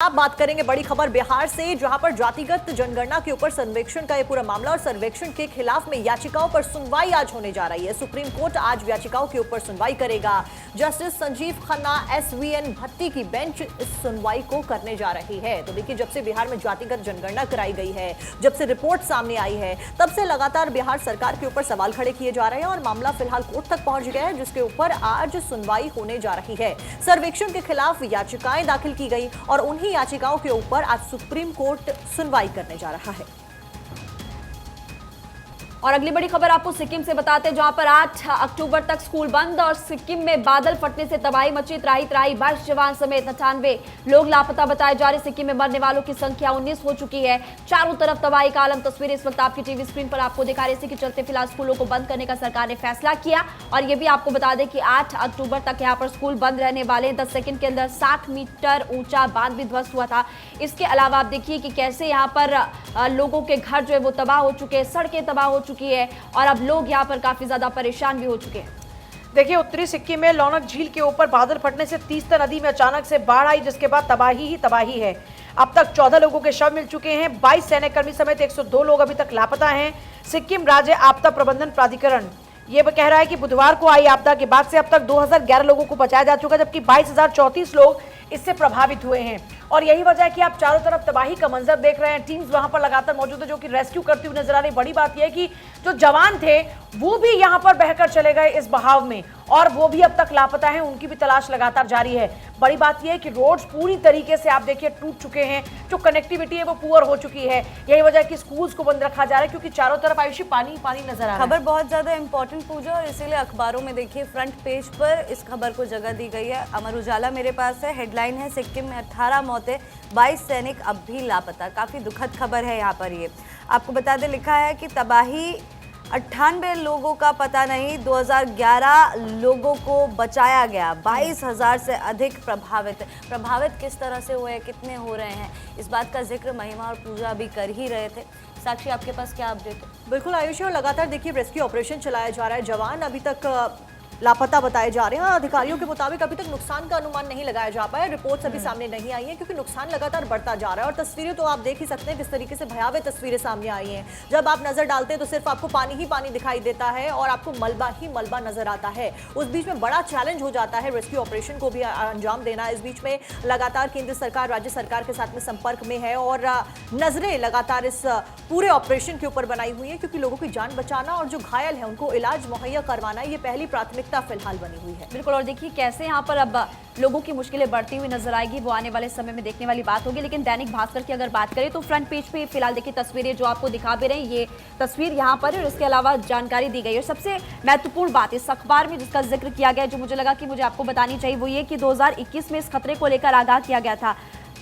आप बात करेंगे बड़ी खबर बिहार से, जहां पर जातिगत जनगणना के ऊपर सर्वेक्षण का ये पूरा मामला और सर्वेक्षण के खिलाफ में याचिकाओं पर सुनवाई आज होने जा रही है। सुप्रीम कोर्ट आज याचिकाओं के ऊपर सुनवाई करेगा। जस्टिस संजीव खन्ना एसवीएन भट्टी की बेंच इस सुनवाई को करने जा रही है। तो देखिए, जब से बिहार में जातिगत जनगणना कराई गई है, जब से रिपोर्ट सामने आई है, तब से लगातार बिहार सरकार के ऊपर सवाल खड़े किए जा रहे हैं और मामला फिलहाल कोर्ट तक पहुंच गया है, जिसके ऊपर आज सुनवाई होने जा रही है। सर्वेक्षण के खिलाफ याचिकाएं दाखिल की गई और उन्हीं याचिकाओं के ऊपर आज सुप्रीम कोर्ट सुनवाई करने जा रहा है। और अगली बड़ी खबर आपको सिक्किम से बताते हैं, जहां पर 8 अक्टूबर तक स्कूल बंद और सिक्किम में बादल फटने से तबाही मची। त्राही 22 जवान समेत 98 लोग लापता बताए जा रहे। सिक्किम में मरने वालों की संख्या 19 हो चुकी है। चारों तरफ तबाही का आलम। तस्वीरें इस वक्त आपकी टीवी स्क्रीन पर आपको दिखा रही थी कि चलते फिलहाल स्कूलों को बंद करने का सरकार ने फैसला किया। और ये भी आपको बता दें कि 8 अक्टूबर तक यहाँ पर स्कूल बंद रहने वाले। 10 सेकंड के अंदर 60 मीटर ऊंचा बांध भी ध्वस्त हुआ था। इसके अलावा आप देखिए कि कैसे यहाँ पर लोगों के घर जो है वो तबाह हो चुके हैं, सड़कें तबाह हो चुकी है और अब लोग यहाँ पर काफी ज्यादा परेशान भी हो चुके हैं। देखिए, उत्तरी सिक्किम में लोनक झील के ऊपर बादल फटने से तीस्ता नदी में अचानक से बाढ़ आई, जिसके बाद तबाही ही तबाही है। अब तक 14 लोगों के शव मिल चुके हैं। 22 सैन्यकर्मी समेत 102 लोग अभी तक लापता हैं। सिक्किम राज्य आपदा प्रबंधन प्राधिकरण ये कह रहा है कि बुधवार को आई आपदा के बाद से अब तक 2011 लोगों को बचाया जा चुका है, जबकि 22,034 लोग इससे प्रभावित हुए हैं। और यही वजह है कि आप चारों तरफ तबाही का मंजर देख रहे हैं। टीम्स वहां पर लगातार मौजूद है जो कि रेस्क्यू करती हुई नजर आ रही। बड़ी बात यह है कि जो जवान थे वो भी यहां पर बहकर चले गए इस बहाव में और वो भी अब तक लापता हैं। उनकी भी तलाश लगातार जारी है। बड़ी बात यह है कि रोड्स पूरी तरीके से आप देखिए टूट चुके हैं। जो कनेक्टिविटी है वो पुअर हो चुकी है। यही वजह है कि स्कूल्स को बंद रखा जा रहा है, क्योंकि चारों तरफ आयुषी पानी पानी नजर आ रहा है। खबर बहुत ज्यादा इंपॉर्टेंट पूजा, और इसीलिए अखबारों में देखिए फ्रंट पेज पर इस खबर को जगह दी गई है। अमर उजाला मेरे पास है, हेडलाइन है सिक्किम में 18 मौतें, 22 सैनिक अब भी लापता। काफी दुखद खबर है यहाँ पर। ये आपको बता दें, लिखा है कि तबाही 98 लोगों का पता नहीं, 2011 लोगों को बचाया गया। 22,000 से अधिक प्रभावित किस तरह से हुए, कितने हो रहे हैं, इस बात का जिक्र महिमा और पूजा भी कर ही रहे थे। साक्षी, आपके पास क्या अपडेट है? बिल्कुल आयुषी, और लगातार देखिए रेस्क्यू ऑपरेशन चलाया जा रहा है। जवान अभी तक लापता बताए जा रहे हैं और अधिकारियों के मुताबिक अभी तक नुकसान का अनुमान नहीं लगाया जा पाया। रिपोर्ट्स अभी सामने नहीं आई है क्योंकि नुकसान लगातार बढ़ता जा रहा है। और तस्वीरें तो आप देख ही सकते हैं किस तरीके से भयावह तस्वीरें सामने आई हैं। जब आप नजर डालते हैं तो सिर्फ आपको पानी ही पानी दिखाई देता है और आपको मलबा ही मलबा नजर आता है। उस बीच में बड़ा चैलेंज हो जाता है रेस्क्यू ऑपरेशन को भी अंजाम देना। इस बीच में लगातार केंद्र सरकार राज्य सरकार के साथ में संपर्क में है और नजरें लगातार इस पूरे ऑपरेशन के ऊपर बनाई हुई है, क्योंकि लोगों की जान बचाना और जो घायल है उनको इलाज मुहैया करवाना ये पहली प्राथमिकता फिलहाल बनी हुई है। बिल्कुल, और देखिए कैसे यहाँ पर अब लोगों की मुश्किलें बढ़ती हुई नजर आएगी, वो आने वाले समय में देखने वाली बात होगी। लेकिन दैनिक भास्कर की अगर बात करें तो फ्रंट पेज पे फिलहाल देखिए तस्वीरें जो आपको दिखा भी रहे हैं, ये तस्वीर यहाँ पर है और इसके अलावा जानकारी दी गई है। सबसे महत्वपूर्ण बात इस अखबार में जिसका जिक्र किया गया, जो मुझे लगा कि मुझे आपको बतानी चाहिए, वो ये कि 2021 में इस खतरे को लेकर आगाह किया गया था।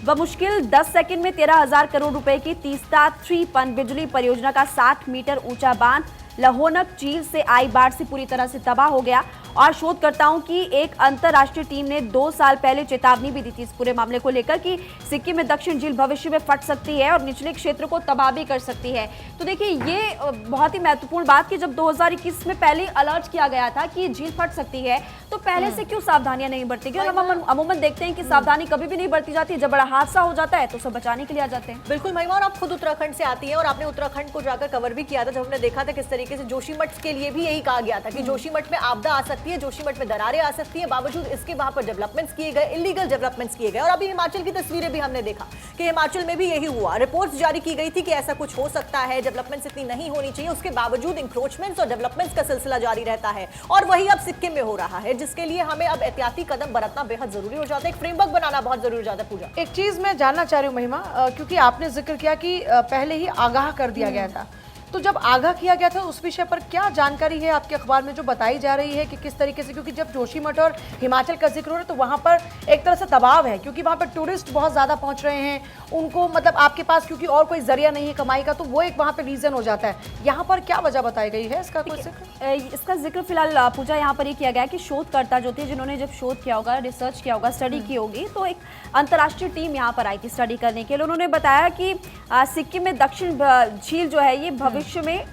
बमुश्किल 10 सेकंड में 13,000 करोड़ रुपए की तीस्ता 3 पन बिजली परियोजना का 60 मीटर ऊंचा बांध लोनक झील से आई बाढ़ से पूरी तरह से तबाह हो गया। और शोधकर्ताओं की एक अंतर्राष्ट्रीय टीम ने 2 साल पहले चेतावनी भी दी थी इस पूरे मामले को लेकर कि सिक्किम में दक्षिण झील भविष्य में फट सकती है और निचले क्षेत्र को तबाह भी कर सकती है। तो देखिए ये बहुत ही महत्वपूर्ण बात कि जब 2021 में पहले अलर्ट किया गया था कि झील फट सकती है, तो पहले से क्यों सावधानियां नहीं बरती गई? हम अमूमन देखते हैं कि सावधानी कभी भी नहीं बरती जाती। जब बड़ा हादसा हो जाता है तो सब बचाने के लिए आ जाते हैं। बिल्कुल महिमा, और आप खुद उत्तराखंड से आती है और आपने उत्तराखंड को जाकर कवर भी किया था, जब हमने देखा था किस तरीके से जोशीमठ के लिए भी यही कहा गया था कि जोशीमठ में आपदा आ सकती है, जोशीमठ में दरारें आ सकती है। बावजूद इसके वहां पर डेवलपमेंट्स किए गए, इलीगल डेवलपमेंट्स किए गए। और अभी हिमाचल की तस्वीरें भी हमने देखा कि हिमाचल में भी यही हुआ। रिपोर्ट्स जारी की गई थी कि ऐसा कुछ हो सकता है, डेवलपमेंट्स इतनी नहीं होनी चाहिए, उसके बावजूद इंक्रोचमेंट्स और डेवलपमेंट्स का सिलसिला जारी रहता है। और वही अब सिक्किम में हो रहा है, जिसके लिए हमें अब एहतियाती कदम बरतना बेहद जरूरी हो जाता है। एक फ्रेमवर्क बनाना बहुत जरूरी हो जाता है। पूजा, एक चीज मैं जानना चाह रही हूँ महिमा, क्योंकि आपने जिक्र किया कि पहले ही आगाह कर दिया गया था, तो जब आगाह किया गया था उस विषय पर क्या जानकारी है आपके अखबार में जो बताई जा रही है कि किस तरीके से, क्योंकि जब जोशीमठ और हिमाचल का जिक्र हो रहा है तो वहां पर एक तरह से दबाव है, क्योंकि वहां पर टूरिस्ट बहुत ज्यादा पहुंच रहे हैं, उनको मतलब आपके पास क्योंकि और कोई जरिया नहीं है कमाई का, तो वो एक वहां पर रीजन हो जाता है। यहाँ पर क्या वजह बताई गई है इसका कोई जिक्र? इसका जिक्र फिलहाल पूजा यहाँ पर ये किया गया कि शोधकर्ता जो थे, जिन्होंने जब शोध किया होगा, रिसर्च किया होगा, स्टडी की होगी, तो एक अंतर्राष्ट्रीय टीम यहाँ पर आई थी स्टडी करने के लिए। उन्होंने बताया कि सिक्किम में दक्षिण झील जो है ये भविष्य में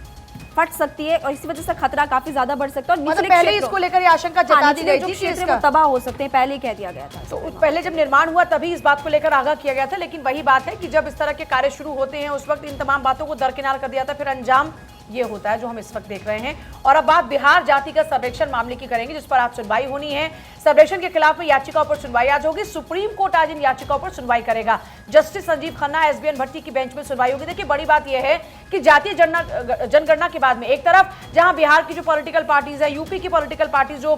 फट सकती है और इसी वजह से खतरा काफी ज्यादा बढ़ सकता है। और मतलब निचले पहले क्षेत्रों- इसको लेकर ये आशंका जता दी गई जो थी कि क्षेत्र इसका वो तबाह हो सकते हैं, पहले ही कह दिया गया था। तो पहले जब निर्माण हुआ तभी इस बात को लेकर आगाह किया गया था, लेकिन वही बात है कि जब इस तरह के कार्य शुरू होते हैं उस वक्त इन तमाम बातों को दरकिनार कर दिया था, फिर अंजाम ये होता है जो हम इस वक्त देख रहे हैं। और अब बात बिहार जातिगत सर्वेक्षण मामले की करेंगे, जिस पर आज सुनवाई होनी है। सर्वेक्षण के खिलाफ में याचिकाओं पर सुनवाई आज होगी। सुप्रीम कोर्ट आज इन याचिकाओं पर सुनवाई करेगा। जस्टिस संजीव खन्ना, एसबीएन भट्टी की बेंच में सुनवाई होगी। देखिए बड़ी बात यह है कि जातीय जनगणना के बाद में एक तरफ जहां बिहार की जो पॉलिटिकल पार्टीज है, यूपी की पॉलिटिकल पार्टीज जो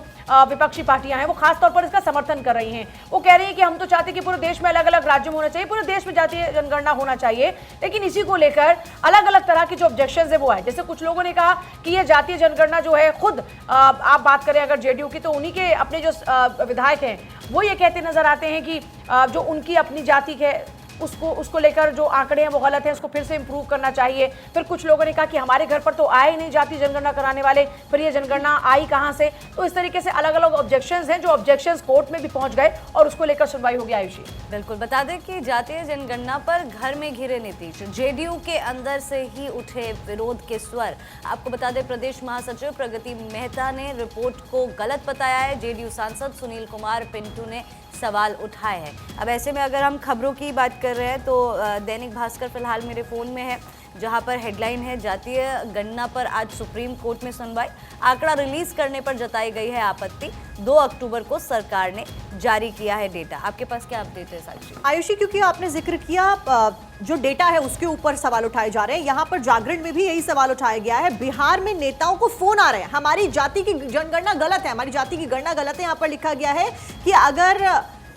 विपक्षी पार्टियां हैं, वो खासतौर पर इसका समर्थन कर रही हैं। वो कह रही है कि हम तो चाहते हैं कि पूरे देश में अलग अलग राज्यों में होना चाहिए, पूरे देश में जातीय जनगणना होना चाहिए, लेकिन इसी को लेकर अलग अलग तरह की जो ऑब्जेक्शंस है वो है। जैसे कुछ लोगों ने कहा कि ये जातीय जनगणना जो है, खुद आप बात करें अगर जेडीयू की, तो उन्हीं के अपने जो विधायक हैं वो ये कहते नजर आते हैं कि जो उनकी अपनी जाति है उसको लेकर जो आंकड़े हैं वो गलत हैं, उसको फिर से इंप्रूव करना चाहिए। फिर कुछ लोगों ने कहा कि हमारे घर पर तो आए ही नहीं जातीय जनगणना कराने वाले, फिर ये जनगणना आई कहां से। तो इस तरीके से अलग अलग ऑब्जेक्शंस हैं, जो ऑब्जेक्शंस कोर्ट में भी पहुंच गए और उसको लेकर सुनवाई होगी। आयुषी बिल्कुल, बता दें कि जातीय जनगणना पर घर में घिरे नीतीश, जेडीयू के अंदर से ही उठे विरोध के स्वर। आपको बता दें प्रदेश महासचिव प्रगति मेहता ने रिपोर्ट को गलत बताया है। जेडीयू सांसद सुनील कुमार पिंटू ने सवाल उठाए हैं। अब ऐसे में अगर हम खबरों की बात कर रहे हैं तो दैनिक भास्कर फिलहाल मेरे फ़ोन में है, जहां पर हेडलाइन है जातीय गणना पर आज सुप्रीम कोर्ट में सुनवाई। आंकड़ा रिलीज करने पर जताई गई है आपत्ति। 2 अक्टूबर को सरकार ने जारी किया है डेटा। आपके पास क्या अपडेट है साक्षी? आयुषी, क्योंकि आपने जिक्र किया जो डेटा है उसके ऊपर सवाल उठाए जा रहे हैं, यहाँ पर जागरण में भी यही सवाल उठाया गया है। बिहार में नेताओं को फोन आ रहे हैं, हमारी जाति की जनगणना गलत है, हमारी जाति की गणना गलत है। यहाँ पर लिखा गया है कि अगर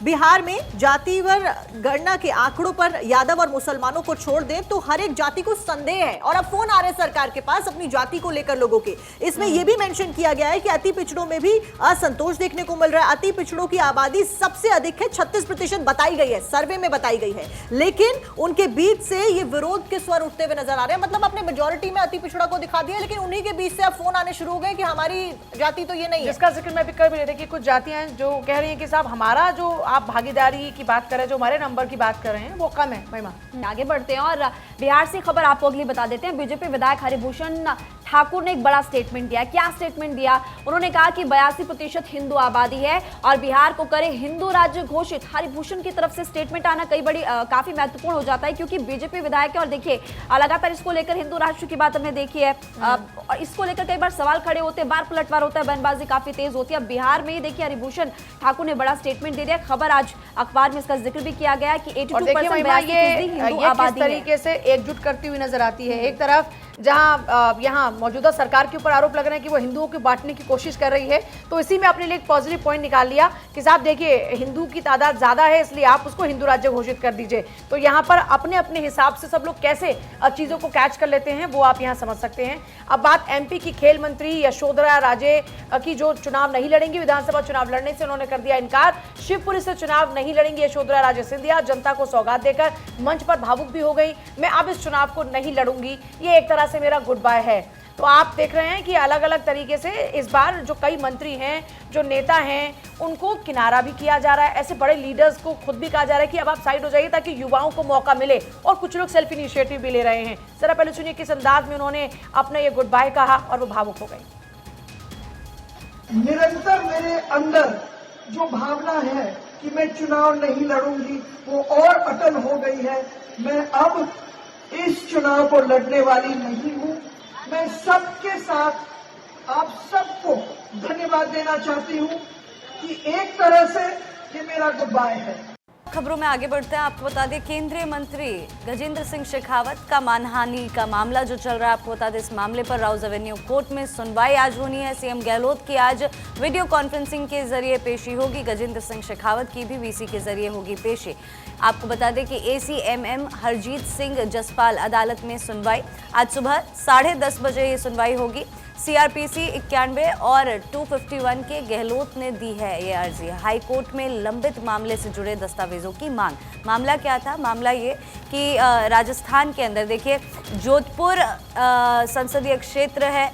बिहार में जातिवार गणना के आंकड़ों पर यादव और मुसलमानों को छोड़ दें तो हर एक जाति को संदेह है। और अब फोन आ रहे हैं सरकार के पास अपनी जाति को लेकर लोगों के। इसमें यह भी मेंशन किया गया है कि अति पिछड़ों में भी असंतोष देखने को मिल रहा है। अति पिछड़ों की आबादी सबसे अधिक है, 36% बताई गई है, सर्वे में बताई गई है, लेकिन उनके बीच से ये विरोध के स्वर उठते हुए नजर आ रहे हैं। मतलब अपने मेजोरिटी में अति पिछड़ा को दिखा दिया, लेकिन उन्हीं के बीच से अब फोन आने शुरू हो गए कि हमारी जाति तो ये नहीं है। जिसका जिक्र मैं भी कर भी रही थी कि कुछ जातियां हैं जो कह रही हैं कि साहब हमारा जो आप भागीदारी की बात कर रहे हैं, जो हमारे नंबर की बात कर रहे हैं, वो कम है। महिमा, आगे बढ़ते हैं और बिहार से खबर आपको अगली बता देते हैं। बीजेपी विधायक हरिभूषण ठाकुर ने एक बड़ा स्टेटमेंट दिया। क्या स्टेटमेंट दिया? उन्होंने कहा कि 82% हिंदू आबादी है और बिहार को करे हिंदू राज्य घोषित। हरिभूषण की तरफ से स्टेटमेंट आना काफी महत्वपूर्ण हो जाता है, क्योंकि बीजेपी विधायक है और देखिए लगातार इसको लेकर हिंदू राष्ट्र की बात हमने देखी है और इसको लेकर कई बार सवाल खड़े होते हैं, बार पलटवार होता है, बयानबाजी काफी तेज होती है। बिहार में देखिए हरिभूषण ठाकुर ने बड़ा स्टेटमेंट दे दिया। खबर आज अखबार में इसका जिक्र भी किया गया कि 82% हिंदू आबादी है। तरीके से एकजुट करती हुई नजर आती है। एक तरफ जहां यहाँ मौजूदा सरकार के ऊपर आरोप लग रहे हैं कि वो हिंदुओं को बांटने की कोशिश कर रही है, तो इसी में अपने लिए एक पॉजिटिव पॉइंट निकाल लिया कि साहब देखिए हिंदू की तादाद ज्यादा है, इसलिए आप उसको हिंदू राज्य घोषित कर दीजिए। तो यहाँ पर अपने अपने हिसाब से सब लोग कैसे चीजों को कैच कर लेते हैं वो आप यहाँ समझ सकते हैं। अब बात एमपी की खेल मंत्री यशोधरा राजे की, जो चुनाव नहीं लड़ेंगी, विधानसभा चुनाव लड़ने से उन्होंने कर दिया इनकार। शिवपुरी से चुनाव नहीं लड़ेंगी यशोधरा राजे सिंधिया, जनता को सौगात देकर मंच पर भावुक भी हो गई। मैं अब इस चुनाव को नहीं लड़ूंगी, ये एक तरह से मेरा गुड बाय है। तो आप देख रहे हैं कि अलग अलग तरीके से इस बार जो कई मंत्री हैं, जो नेता हैं, उनको किनारा भी किया जा रहा है। ऐसे बड़े लीडर्स को खुद भी कहा जा रहा है कि अब आप साइड हो जाइए ताकि युवाओं को मौका मिले, और कुछ लोग सेल्फ इनिशिएटिव भी ले रहे हैं। जरा पहले सुनिए किस अंदाज में उन्होंने अपना ये गुड बाय कहा और वो भावुक हो गई। निरंतर मेरे अंदर जो भावना है कि मैं चुनाव नहीं लड़ूंगी, वो और अटल हो गई है। मैं अब इस चुनाव को लड़ने वाली नहीं हूं। मैं सबके साथ आप सबको धन्यवाद देना चाहती हूं कि एक तरह से ये मेरा गुड बाय है। खबरों में आगे बढ़ते हैं। आपको बता दें केंद्रीय मंत्री गजेंद्र सिंह शेखावत का मानहानि का मामला जो चल रहा है, आपको बता दें इस मामले पर राउज एवेन्यू कोर्ट में सुनवाई आज होनी है। सीएम गहलोत की आज वीडियो कॉन्फ्रेंसिंग के जरिए पेशी होगी। गजेंद्र सिंह शेखावत की भी वीसी के जरिए होगी पेशी। आपको बता दें कि एसीएमएम हरजीत सिंह जसपाल अदालत में सुनवाई आज सुबह 10:30 बजे ये सुनवाई होगी। सीआरपीसी 91 और 251 के गहलोत ने दी है ये अर्जी। हाई कोर्ट में लंबित मामले से जुड़े दस्तावेजों की मांग। मामला क्या था? मामला ये कि राजस्थान के अंदर देखिए जोधपुर संसदीय क्षेत्र है,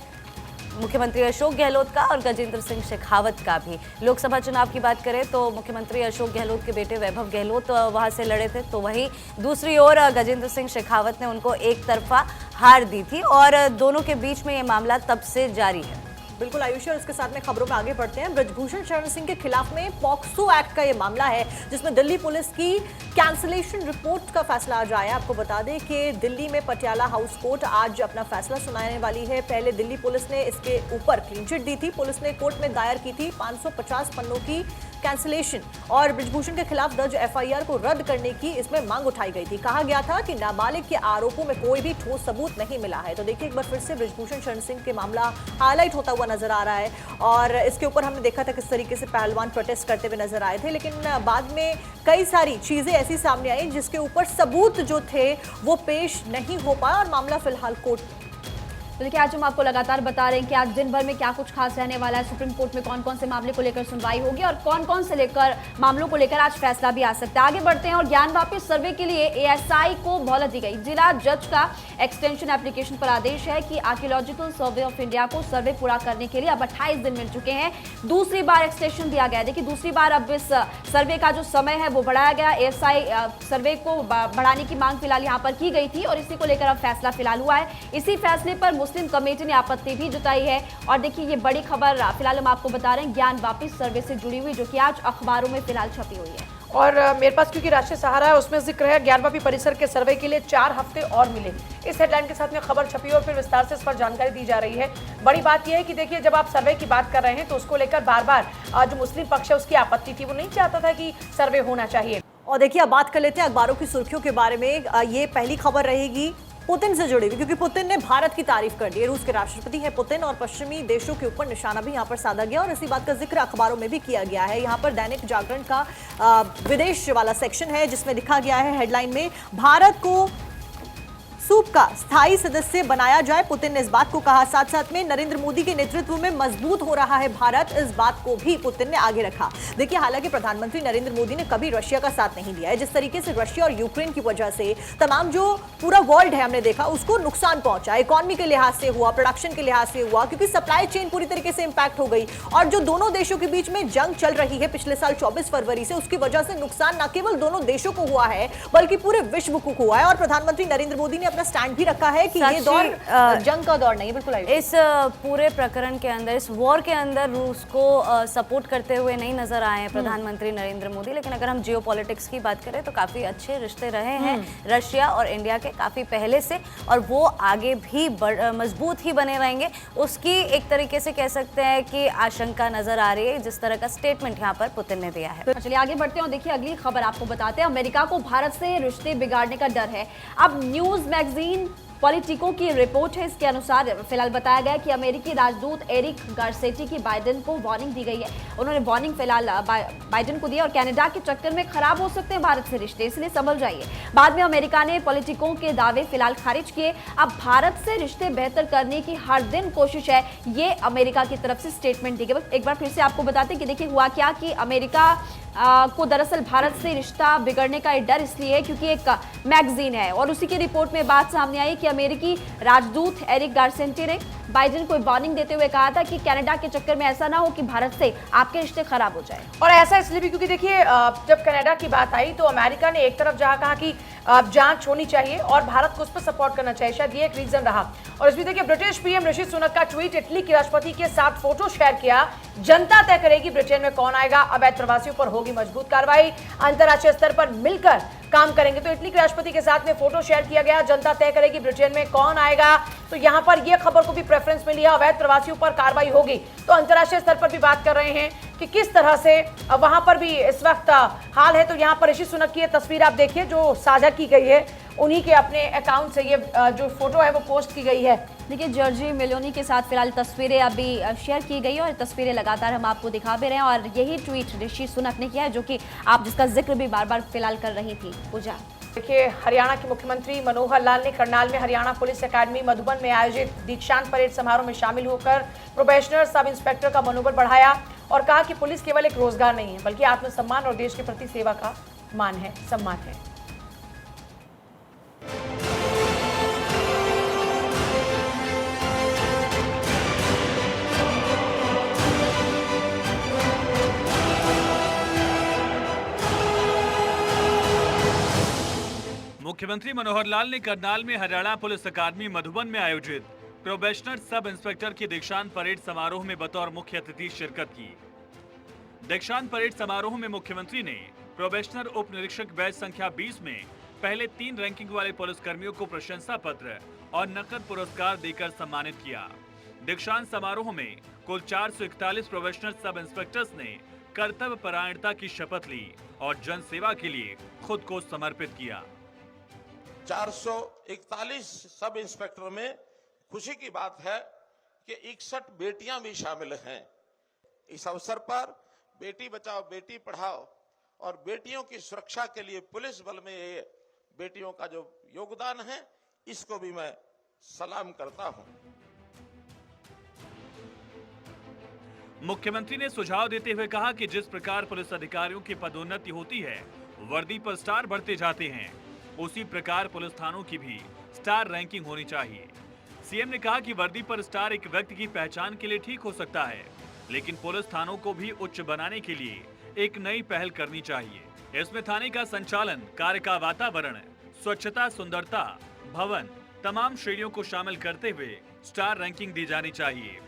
मुख्यमंत्री अशोक गहलोत का और गजेंद्र सिंह शेखावत का भी। लोकसभा चुनाव की बात करें तो मुख्यमंत्री अशोक गहलोत के बेटे वैभव गहलोत वहां से लड़े थे, तो वहीं दूसरी ओर गजेंद्र सिंह शेखावत ने उनको एक तरफा हार दी थी और दोनों के बीच में ये मामला तब से जारी है। बिल्कुल आयुषी, और इसके साथ में खबरों में आगे बढ़ते हैं। ब्रजभूषण शरण सिंह के खिलाफ में पॉक्सो एक्ट का ये मामला है, जिसमें दिल्ली पुलिस की कैंसिलेशन रिपोर्ट का फैसला आज आया। आपको बता दें कि दिल्ली में पटियाला हाउस कोर्ट आज अपना फैसला सुनाने वाली है। पहले दिल्ली पुलिस ने इसके ऊपर क्लीन चिट दी थी। पुलिस ने कोर्ट में दायर की थी 550 पन्नों की कैंसिलेशन और ब्रजभूषण के खिलाफ दर्ज एफआईआर को रद्द करने की इसमें मांग उठाई गई थी। कहा गया था कि नाबालिग के आरोपों में कोई भी ठोस सबूत नहीं मिला है। तो देखिए एक बार फिर से ब्रजभूषण शरण सिंह के मामला हाईलाइट होता हुआ नजर आ रहा है और इसके ऊपर हमने देखा था किस तरीके से पहलवान प्रोटेस्ट करते हुए नजर आए थे, लेकिन बाद में कई सारी चीजें ऐसी सामने आई जिसके ऊपर सबूत जो थे वो पेश नहीं हो पाया और मामला फिलहाल कोर्ट में। तो देखिए आज हम आपको लगातार बता रहे हैं कि आज दिन भर में क्या कुछ खास रहने वाला है। सुप्रीम कोर्ट में कौन कौन से मामले को लेकर सुनवाई होगी और कौन कौन से लेकर मामलों को लेकर आज फैसला भी आ सकता है। आगे बढ़ते हैं और ज्ञान वापस सर्वे के लिए एएसआई को मोहलत दी गई। जिला जज का एक्सटेंशन एप्लीकेशन पर आदेश है कि आर्कियोलॉजिकल सर्वे ऑफ इंडिया को सर्वे पूरा करने के लिए अब 28 दिन मिल चुके हैं। दूसरी बार एक्सटेंशन दिया गया है। देखिए दूसरी बार अब इस सर्वे का जो समय है वो बढ़ाया गया। एएसआई सर्वे को बढ़ाने की मांग फिलहाल यहाँ पर की गई थी और इसी को लेकर अब फैसला फिलहाल हुआ है। इसी फैसले पर मुस्लिम कमेटी ने आपत्ति भी जताई है। और देखिए ये बड़ी खबर फिलहाल हम आपको बता रहे हैं ज्ञान वापस सर्वे से जुड़ी हुई, जो कि आज अखबारों में फिलहाल छपी हुई है। और मेरे पास क्योंकि राष्ट्रीय सहारा है उसमें जिक्र है ज्ञानवापी परिसर के सर्वे के लिए 4 हफ्ते और मिले। इस हेडलाइन के साथ में खबर छपी और फिर विस्तार से इस पर जानकारी दी जा रही है। बड़ी बात यह है कि देखिए जब आप सर्वे की बात कर रहे हैं तो उसको लेकर बार बार जो मुस्लिम पक्ष है उसकी आपत्ति थी, वो नहीं चाहता था कि सर्वे होना चाहिए। और देखिए अब बात कर लेते हैं अखबारों की सुर्खियों के बारे में। ये पहली खबर रहेगी पुतिन से जुड़ी हुई, क्योंकि पुतिन ने भारत की तारीफ कर दी है। रूस के राष्ट्रपति हैं पुतिन और पश्चिमी देशों के ऊपर निशाना भी यहाँ पर साधा गया और इसी बात का जिक्र अखबारों में भी किया गया है। यहाँ पर दैनिक जागरण का विदेश वाला सेक्शन है जिसमें लिखा गया है हेडलाइन में, भारत को सूप का स्थायी सदस्य बनाया जाए। पुतिन ने इस बात को कहा। साथ साथ में नरेंद्र मोदी के नेतृत्व में मजबूत हो रहा है भारत, इस बात को भी पुतिन ने आगे रखा। देखिए हालांकि प्रधानमंत्री नरेंद्र मोदी ने कभी रशिया का साथ नहीं दिया है। जिस तरीके से रशिया और यूक्रेन की वजह से तमाम जो पूरा वर्ल्ड है हमने देखा उसको नुकसान पहुंचा, इकोनॉमी के लिहाज से हुआ, प्रोडक्शन के लिहाज से हुआ, क्योंकि सप्लाई चेन पूरी तरीके से इंपैक्ट हो गई। और जो दोनों देशों के बीच में जंग चल रही है पिछले साल 24 फरवरी से, उसकी वजह से नुकसान न केवल दोनों देशों को हुआ है बल्कि पूरे विश्व को हुआ है। और प्रधानमंत्री नरेंद्र मोदी ने अपना स्टैंड भी रखा है कि ये दौर जंग का दौर नहीं है। बिल्कुल इस पूरे प्रकरण के अंदर, इस वॉर के अंदर रूस को सपोर्ट करते हुए नहीं नजर आए हैं प्रधानमंत्री नरेंद्र मोदी। लेकिन अगर हम जियोपॉलिटिक्स की बात करें तो काफी अच्छे रिश्ते रहे हैं रशिया और इंडिया के काफी पहले से, और वो आगे भी मजबूत ही बने रहेंगे। उसकी एक तरीके से कह सकते हैं कि आशंका नजर आ रही है जिस तरह का स्टेटमेंट यहाँ पर पुतिन ने दिया है। चलिए आगे बढ़ते हैं और देखिए अगली खबर आपको बताते हैं। अमेरिका को भारत से रिश्ते बिगाड़ने का डर है। अब न्यूज मैगजीन पॉलिटिको की रिपोर्ट है, इसके अनुसार फिलहाल बताया गया कि अमेरिकी राजदूत एरिक गारसेटी की बाइडेन को वार्निंग दी गई है। उन्होंने वार्निंग फिलहाल बाइडेन को दी और कनाडा के चक्कर में खराब हो सकते हैं भारत से रिश्ते, इसलिए समझ जाइए। बाद में अमेरिका ने पॉलिटिको के दावे फिलहाल खारिज किए। अब भारत से रिश्ते बेहतर करने की हर दिन कोशिश है, ये अमेरिका की तरफ से स्टेटमेंट दी गई। एक बार फिर से आपको बताते हैं कि देखिए हुआ क्या कि अमेरिका को दरअसल भारत से रिश्ता बिगड़ने का डर इसलिए है क्योंकि एक मैगजीन है और उसी की रिपोर्ट में बात सामने आई कि अमेरिकी राजदूत एरिक गारसेटी ने बाइडेन को वार्निंग देते हुए कहा था कि कनाडा के चक्कर में ऐसा ना हो कि भारत से आपके रिश्ते खराब हो जाए। और ऐसा इसलिए भी क्योंकि देखिए जब कनाडा की बात आई तो अमेरिका ने एक तरफ जहां कहा कि जांच होनी चाहिए और भारत को उस पर सपोर्ट करना चाहिए, शायद ये एक रीजन रहा। और इसमें देखिए ब्रिटिश पीएम ऋषि सुनक का ट्वीट, इटली के राष्ट्रपति के साथ फोटो शेयर किया। जनता तय करेगी ब्रिटेन में कौन आएगा, अवैध प्रवासियों पर होगी मजबूत कार्रवाई, अंतर्राष्ट्रीय स्तर पर मिलकर काम करेंगे। तो इटली के राष्ट्रपति के साथ में फोटो शेयर किया गया, जनता तय करेगी ब्रिटेन में कौन आएगा। तो यहां पर यह खबर को भी प्रेफरेंस मिली है, अवैध प्रवासियों पर कार्रवाई होगी। तो अंतर्राष्ट्रीय स्तर पर भी बात कर रहे हैं कि किस तरह से वहां पर भी इस वक्त हाल है। तो यहां पर ऋषि सुनक की ये तस्वीर आप देखिए जो साझा की गई है, उन्हीं के अपने अकाउंट से ये जो फोटो है वो पोस्ट की गई है। देखिए जॉर्जी मेलोनी के साथ फिलहाल तस्वीरें अभी शेयर की गई और तस्वीरें लगातार हम आपको दिखा भी रहे हैं और यही ट्वीट ऋषि सुनक ने किया है जो कि आप जिसका जिक्र भी बार बार फिलहाल कर रही थी पूजा। देखिए हरियाणा के मुख्यमंत्री मनोहर लाल ने करनाल में हरियाणा पुलिस अकादमी मधुबन में आयोजित दीक्षांत परेड समारोह में शामिल होकर प्रोबेशनर सब इंस्पेक्टर का मनोबल बढ़ाया और कहा कि पुलिस केवल एक रोजगार नहीं है बल्कि आत्मसम्मान और देश के प्रति सेवा का सम्मान है। मुख्यमंत्री मनोहर लाल ने करनाल में हरियाणा पुलिस अकादमी मधुबन में आयोजित प्रोबेशनर सब इंस्पेक्टर की दीक्षांत परेड समारोह में बतौर मुख्य अतिथि शिरकत की। दीक्षांत परेड समारोह में मुख्यमंत्री ने प्रोबेशनर उप निरीक्षक बैच संख्या 20 में पहले 3 रैंकिंग वाले पुलिसकर्मियों को प्रशंसा पत्र और नकद पुरस्कार देकर सम्मानित किया। दीक्षांत समारोह में कुल 441 प्रोबेशनर सब इंस्पेक्टर्स ने कर्तव्य परायणता की शपथ ली और जन सेवा के लिए खुद को समर्पित किया। 441 सब इंस्पेक्टर में खुशी की बात है कि 61 बेटियां भी शामिल हैं। इस अवसर पर बेटी बचाओ बेटी पढ़ाओ और बेटियों की सुरक्षा के लिए पुलिस बल में ये बेटियों का जो योगदान है, इसको भी मैं सलाम करता हूं। मुख्यमंत्री ने सुझाव देते हुए कहा कि जिस प्रकार पुलिस अधिकारियों की पदोन्नति होती है, वर्दी पर स्टार बढ़ते जाते हैं, उसी प्रकार पुलिस थानों की भी स्टार रैंकिंग होनी चाहिए। सीएम ने कहा कि वर्दी पर स्टार एक व्यक्ति की पहचान के लिए ठीक हो सकता है, लेकिन पुलिस थानों को भी उच्च बनाने के लिए एक नई पहल करनी चाहिए। इसमें थाने का संचालन, कार्य का वातावरण, स्वच्छता, सुंदरता, भवन, तमाम श्रेणियों को शामिल करते हुए स्टार रैंकिंग दी जानी चाहिए।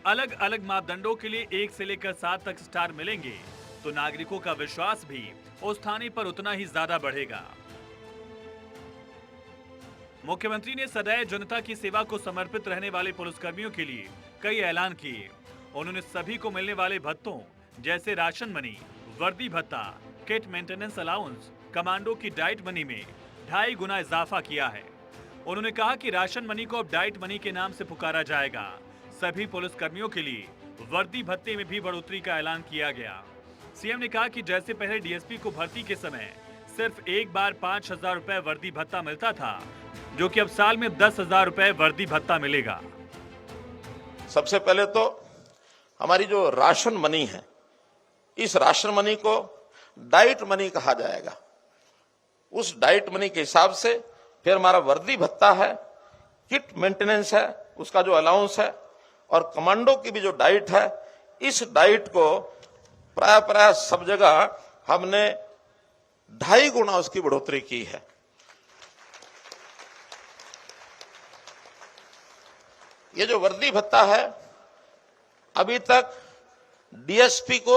अलग अलग मापदंडों के लिए 1 से लेकर 7 तक स्टार मिलेंगे तो नागरिकों का विश्वास भी उस थाने पर उतना ही ज्यादा बढ़ेगा। मुख्यमंत्री ने सदैव जनता की सेवा को समर्पित रहने वाले पुलिसकर्मियों के लिए कई ऐलान किए। उन्होंने सभी को मिलने वाले भत्तों जैसे राशन मनी, वर्दी भत्ता, किट मेंटेनेंस अलाउंस, कमांडो की डाइट मनी में 2.5 गुना इजाफा किया है। उन्होंने कहा कि राशन मनी को अब डाइट मनी के नाम से पुकारा जाएगा। सभी पुलिसकर्मियों के लिए वर्दी भत्ते में भी बढ़ोतरी का ऐलान किया गया। सीएम ने कहा कि जैसे पहले डीएसपी को भर्ती के समय सिर्फ एक बार 5,000 रुपए वर्दी भत्ता मिलता था, जो कि अब साल में 10,000 रुपए वर्दी भत्ता मिलेगा। सबसे पहले तो हमारी जो राशन मनी है, इस राशन मनी को डाइट मनी कहा जाएगा। उस डाइट मनी के हिसाब से फिर हमारा वर्दी भत्ता है, किट मेंटेनेंस है, उसका जो अलाउंस है, और कमांडो की भी जो डाइट है, इस डाइट को प्राय सब जगह हमने 2.5 गुना उसकी बढ़ोतरी की है। ये जो वर्दी भत्ता है, अभी तक डीएसपी को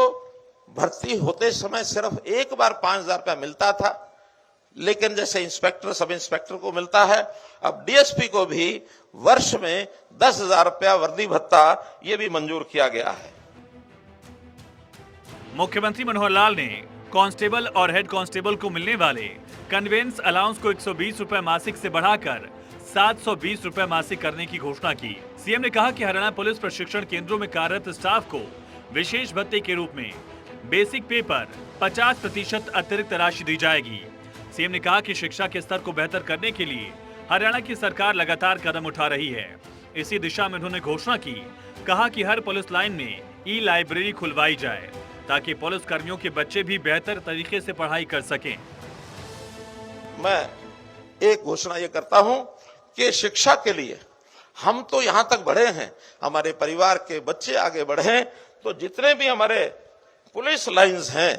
भर्ती होते समय सिर्फ एक बार 5,000 रुपया मिलता था, लेकिन जैसे इंस्पेक्टर सब इंस्पेक्टर को मिलता है, अब डीएसपी को भी वर्ष में 10,000 रुपया वर्दी भत्ता ये भी मंजूर किया गया है। मुख्यमंत्री मनोहर लाल ने कांस्टेबल और हेड कांस्टेबल को मिलने वाले कन्वेंस अलाउंस को 120 रुपए मासिक से बढ़ाकर 720 रुपए मासिक करने की घोषणा की। सीएम ने कहा कि हरियाणा पुलिस प्रशिक्षण केंद्रों में कार्यरत स्टाफ को विशेष भत्ते के रूप में बेसिक पे पर 50% अतिरिक्त राशि दी जाएगी। सीएम ने कहा कि शिक्षा के स्तर को बेहतर करने के लिए हरियाणा की सरकार लगातार कदम उठा रही है। इसी दिशा में उन्होंने घोषणा की, कहा कि हर पुलिस लाइन में ई-लाइब्रेरी खुलवाई जाए ताकि पुलिस कर्मियों के बच्चे भी बेहतर तरीके से पढ़ाई कर सकें। मैं एक घोषणा ये करता हूं कि शिक्षा के लिए हम तो यहां तक बढ़े हैं, हमारे परिवार के बच्चे आगे बढ़े, तो जितने भी हमारे पुलिस लाइंस हैं,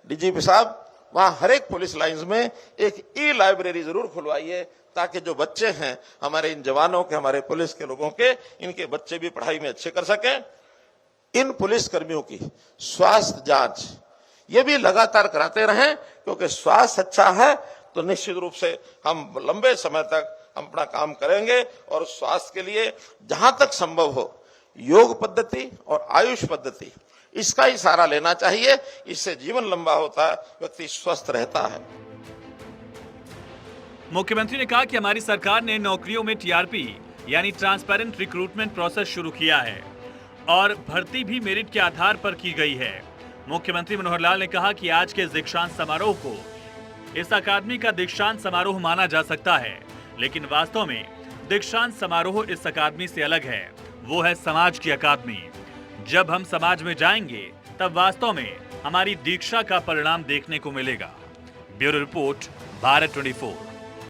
डीजीपी साहब, वहां हर एक पुलिस लाइंस में एक ई-लाइब्रेरी जरूर खुलवाइए ताकि जो बच्चे हैं हमारे इन जवानों के, हमारे पुलिस के लोगों के, इनके बच्चे भी पढ़ाई में अच्छे कर सकें। इन पुलिस कर्मियों की स्वास्थ्य जांच ये भी लगातार कराते रहें, क्योंकि स्वास्थ्य अच्छा है तो निश्चित रूप से हम लंबे समय तक हम अपना काम करेंगे। और स्वास्थ्य के लिए जहां तक संभव हो योग पद्धति और आयुष पद्धति, इसका ही सहारा लेना चाहिए। इससे जीवन लंबा होता है, व्यक्ति स्वस्थ रहता है। मुख्यमंत्री ने कहा कि हमारी सरकार ने नौकरियों में टीआरपी यानी ट्रांसपेरेंट रिक्रूटमेंट प्रोसेस शुरू किया है और भर्ती भी मेरिट के आधार पर की गई है। मुख्यमंत्री मनोहर लाल ने कहा कि आज के दीक्षांत समारोह को इस अकादमी का दीक्षांत समारोह माना जा सकता है, लेकिन वास्तव में दीक्षांत समारोह इस अकादमी से अलग है। वो है समाज की अकादमी। जब हम समाज में जाएंगे तब वास्तव में हमारी दीक्षा का परिणाम देखने को मिलेगा। Bureau report, Bharat 24।